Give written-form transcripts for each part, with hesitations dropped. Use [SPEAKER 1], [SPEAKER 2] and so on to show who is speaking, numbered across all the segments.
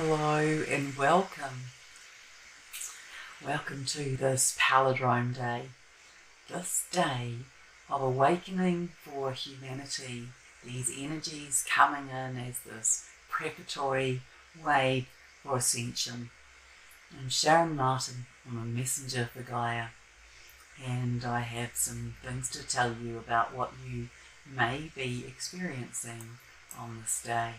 [SPEAKER 1] Hello and welcome. Welcome to this palindrome day. This day of awakening for humanity. These energies coming in as this preparatory wave for Ascension. I'm Sharron Martin. I'm a messenger for Gaia. And I have some things to tell you about what you may be experiencing on this day.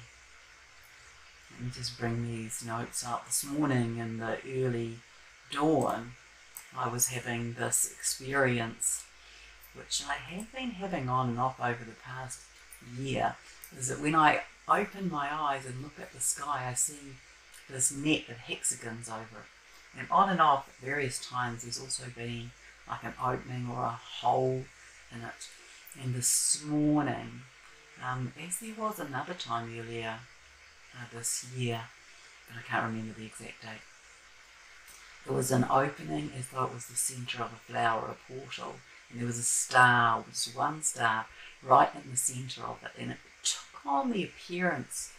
[SPEAKER 1] Let me just bring these notes up. This morning in the early dawn, I was having this experience, which I have been having on and off over the past year, is that when I open my eyes and look at the sky, I see this net of hexagons over it. And on and off at various times, there's also been like an opening or a hole in it. And this morning, as there was another time earlier, this year, but I can't remember the exact date. There was an opening as though it was the centre of a flower, a portal, and there was a star, just one star, right in the centre of it, and it took on the appearance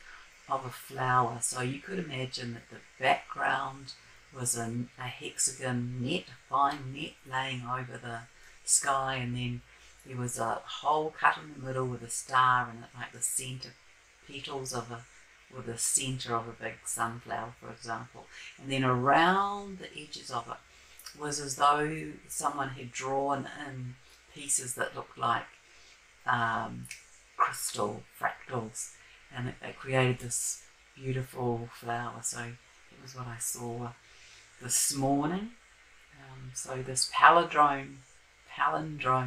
[SPEAKER 1] of a flower. So you could imagine that the background was a hexagon net, a fine net laying over the sky, and then there was a hole cut in the middle with a star in it, like the centre petals of or the centre of a big sunflower, for example. And then around the edges of it was as though someone had drawn in pieces that looked like crystal fractals, and it created this beautiful flower. So it was what I saw this morning. So this palindrome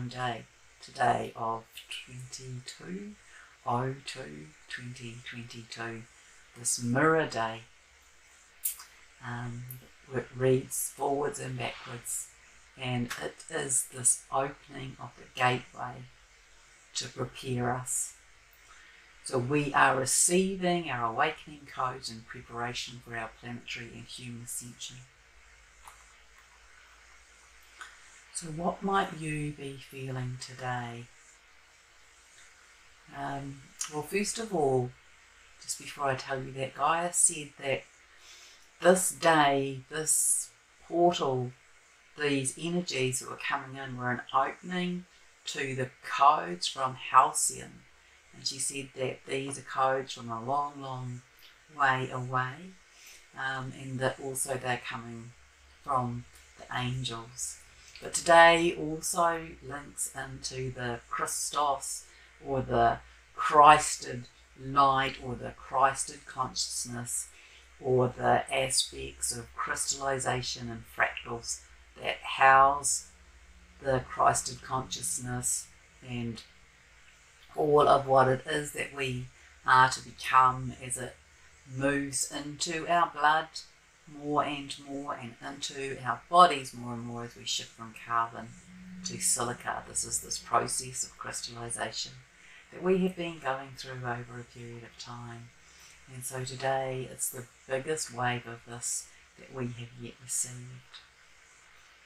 [SPEAKER 1] day today of 22/02/2022, this mirror day, it reads forwards and backwards, and it is this opening of the gateway to prepare us. So we are receiving our awakening codes in preparation for our planetary and human ascension. So what might you be feeling today? Well, first of all, just before I tell you that, Gaia said that this day, this portal, these energies that were coming in were an opening to the codes from Halcyon. And she said that these are codes from a long, long way away, and that also they're coming from the angels. But today also links into the Christos, or the Christed light, or the Christed consciousness, or the aspects of crystallization and fractals that house the Christed consciousness and all of what it is that we are to become as it moves into our blood more and more, and into our bodies more and more as we shift from carbon to silica. This is this process of crystallization that we have been going through over a period of time. And so today it's the biggest wave of this that we have yet received.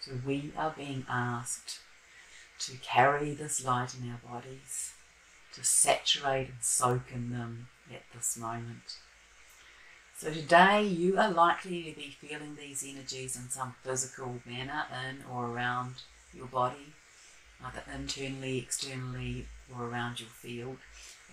[SPEAKER 1] So we are being asked to carry this light in our bodies, to saturate and soak in them at this moment. So today you are likely to be feeling these energies in some physical manner in or around your body, either internally, externally, or around your field,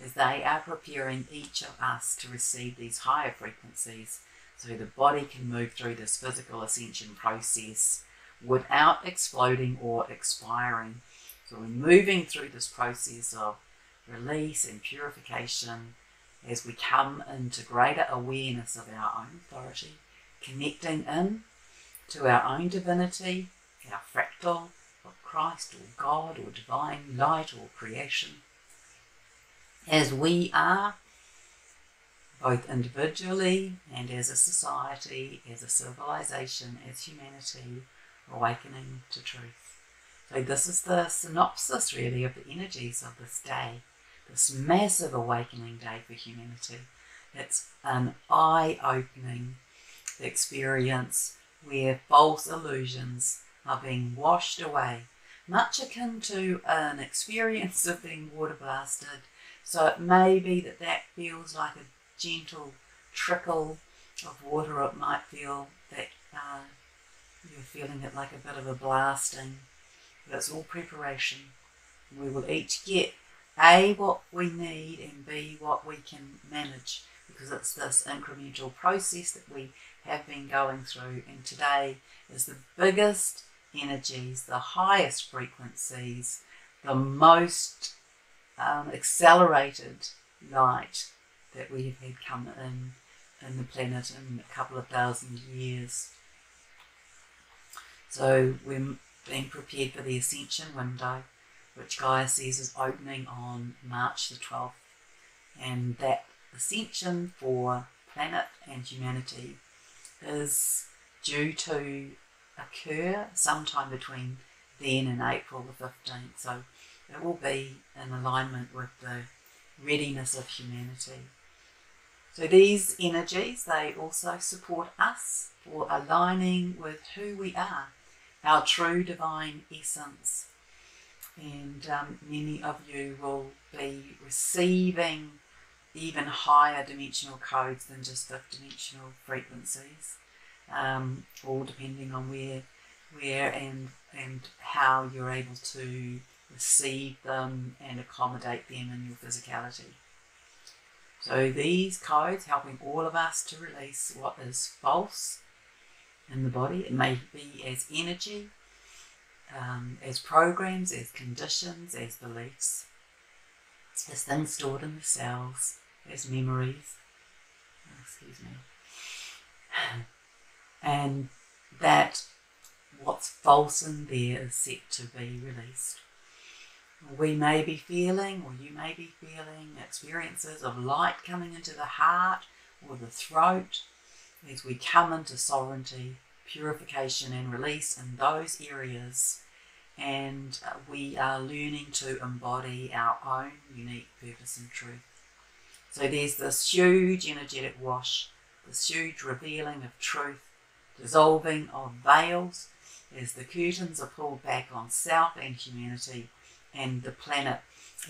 [SPEAKER 1] as they are preparing each of us to receive these higher frequencies so the body can move through this physical ascension process without exploding or expiring. So we're moving through this process of release and purification as we come into greater awareness of our own authority, connecting in to our own divinity, our fractal of Christ or God or divine light or creation, as we are both individually and as a society, as a civilization, as humanity, awakening to truth. So this is the synopsis really of the energies of this day, this massive awakening day for humanity. It's an eye-opening experience where false illusions are being washed away, much akin to an experience of being water blasted. So it may be that feels like a gentle trickle of water, it might feel that you're feeling it like a bit of a blasting, but it's all preparation. We will each get A, what we need, and B, what we can manage, because it's this incremental process that we have been going through. And today is the biggest energies, the highest frequencies, the most accelerated light that we have had come in the planet in a couple of thousand years. So we're being prepared for the Ascension window, which Gaia says is opening on March the 12th. And that Ascension for planet and humanity is due to occur sometime between then and April the 15th. So it will be in alignment with the readiness of humanity. So these energies, they also support us for aligning with who we are, our true divine essence. And many of you will be receiving even higher dimensional codes than just fifth dimensional frequencies, all depending on where and how you're able to receive them and accommodate them in your physicality. So these codes helping all of us to release what is false in the body. It may be as energy, as programs, as conditions, as beliefs, as things stored in the cells, as memories, and that what's false in there is set to be released. We may be feeling, or you may be feeling, experiences of light coming into the heart or the throat as we come into sovereignty, purification and release in those areas, and we are learning to embody our own unique purpose and truth. So there's this huge energetic wash, this huge revealing of truth, dissolving of veils as the curtains are pulled back on self and humanity, and the planet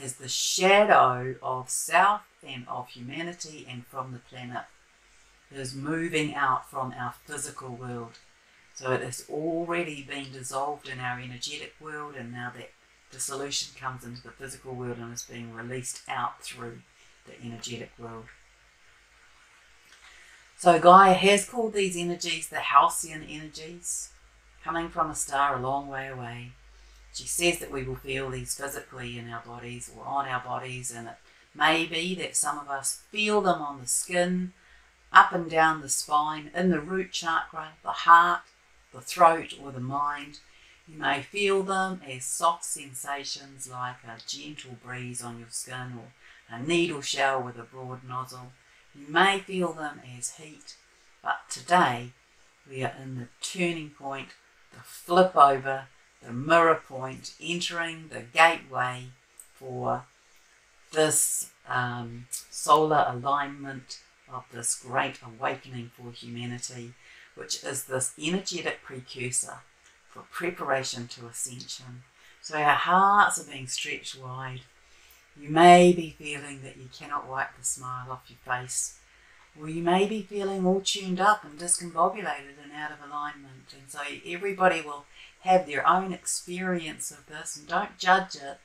[SPEAKER 1] as the shadow of self and of humanity and from the planet is moving out from our physical world. So it has already been dissolved in our energetic world, and now that dissolution comes into the physical world and is being released out through the energetic world. So Gaia has called these energies the halcyon energies, coming from a star a long way away. She says that we will feel these physically in our bodies or on our bodies, and it may be that some of us feel them on the skin, up and down the spine, in the root chakra, the heart, the throat or the mind. You may feel them as soft sensations like a gentle breeze on your skin or a needle shell with a broad nozzle. You may feel them as heat, but today we are in the turning point, the flip over, the mirror point, entering the gateway for this solar alignment of this great awakening for humanity, which is this energetic precursor for preparation to ascension. So our hearts are being stretched wide. You may be feeling that you cannot wipe the smile off your face, or you may be feeling all tuned up and discombobulated and out of alignment. And so everybody will have their own experience of this, and don't judge it.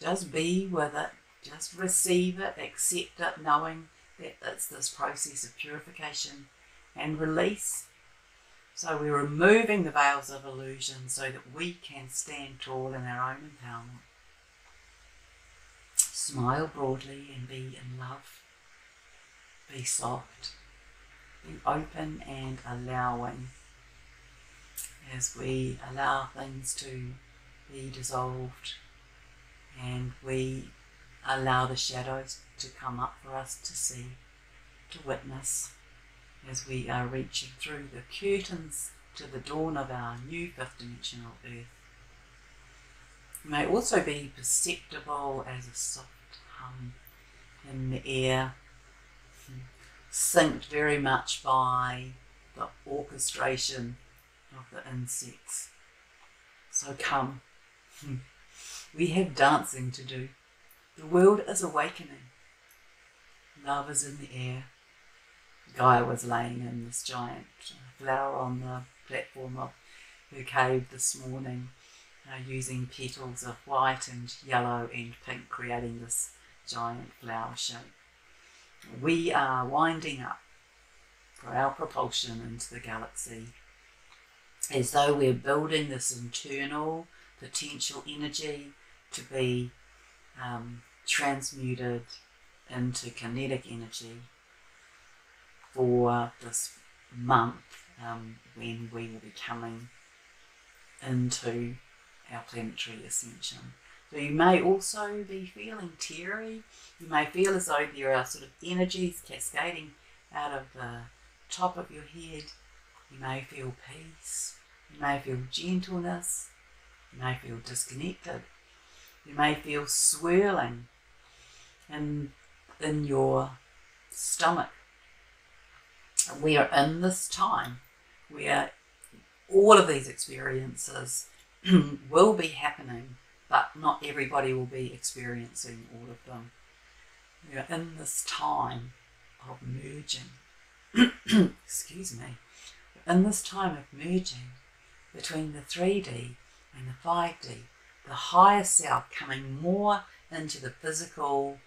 [SPEAKER 1] Just be with it. Just receive it, accept it, knowing that it's this process of purification and release. So we're removing the veils of illusion so that we can stand tall in our own empowerment. Smile broadly and be in love. Be soft. Be open and allowing as we allow things to be dissolved, and we allow the shadows to come up for us to see, to witness, as we are reaching through the curtains to the dawn of our new fifth dimensional earth. It may also be perceptible as a soft hum in the air, synced very much by the orchestration of the insects. So come, we have dancing to do. The world is awakening. Love is in the air. Gaia was laying in this giant flower on the platform of her cave this morning, using petals of white and yellow and pink, creating this giant flower shape. We are winding up for our propulsion into the galaxy, as though we're building this internal potential energy to be transmuted into kinetic energy for this month, when we will be coming into our planetary ascension. So you may also be feeling teary. You may feel as though there are sort of energies cascading out of the top of your head. You may feel peace. You may feel gentleness. You may feel disconnected. You may feel swirling in your stomach. We are in this time where all of these experiences will be happening, but not everybody will be experiencing all of them. We are in this time of merging. Excuse me. We're in this time of merging between the 3D and the 5D, the higher self coming more into the physical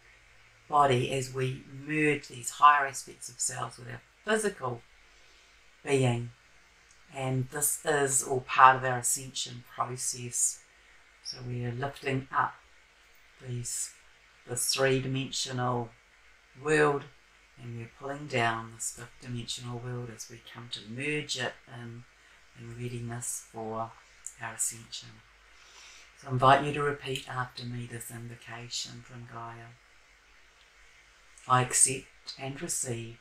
[SPEAKER 1] body as we merge these higher aspects of selves with our physical being. And this is all part of our ascension process. So we are lifting up this three-dimensional world, and we're pulling down this fifth-dimensional world as we come to merge it in readiness for our ascension. So I invite you to repeat after me this invocation from Gaia. I accept and receive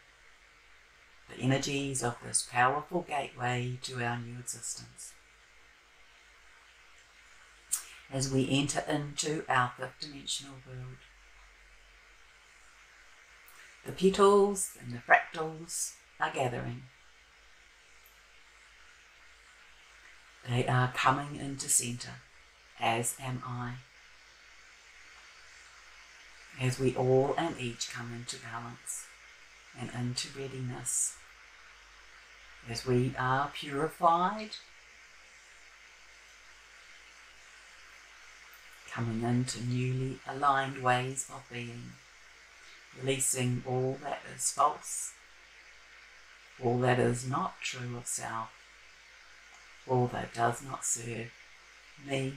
[SPEAKER 1] the energies of this powerful gateway to our new existence. As we enter into our fifth-dimensional world, the petals and the fractals are gathering. They are coming into centre, as am I. As we all and each come into balance and into readiness, as we are purified, coming into newly aligned ways of being, releasing all that is false, all that is not true of self, all that does not serve me,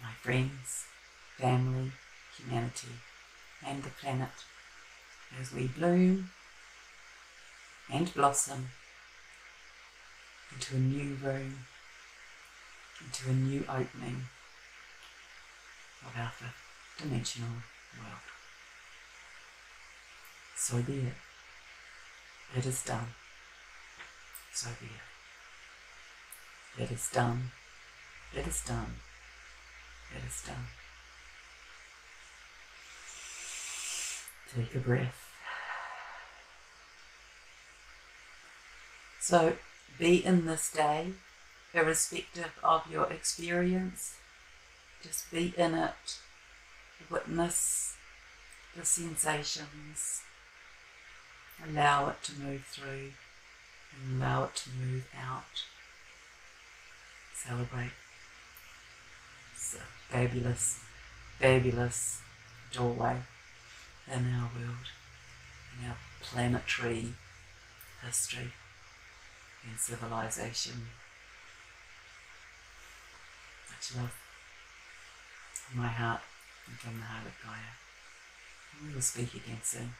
[SPEAKER 1] my friends, family, humanity, and the planet, as we bloom and blossom into a new room, into a new opening of our fifth-dimensional world. So be it. It is done. So be it. It is done. It is done. It is done. Take a breath. So be in this day, irrespective of your experience. Just be in it. Witness the sensations. Allow it to move through and allow it to move out. Celebrate. It's a fabulous, fabulous doorway in our world, in our planetary history and civilization. Much love from my heart and from the heart of Gaia. We will speak again soon.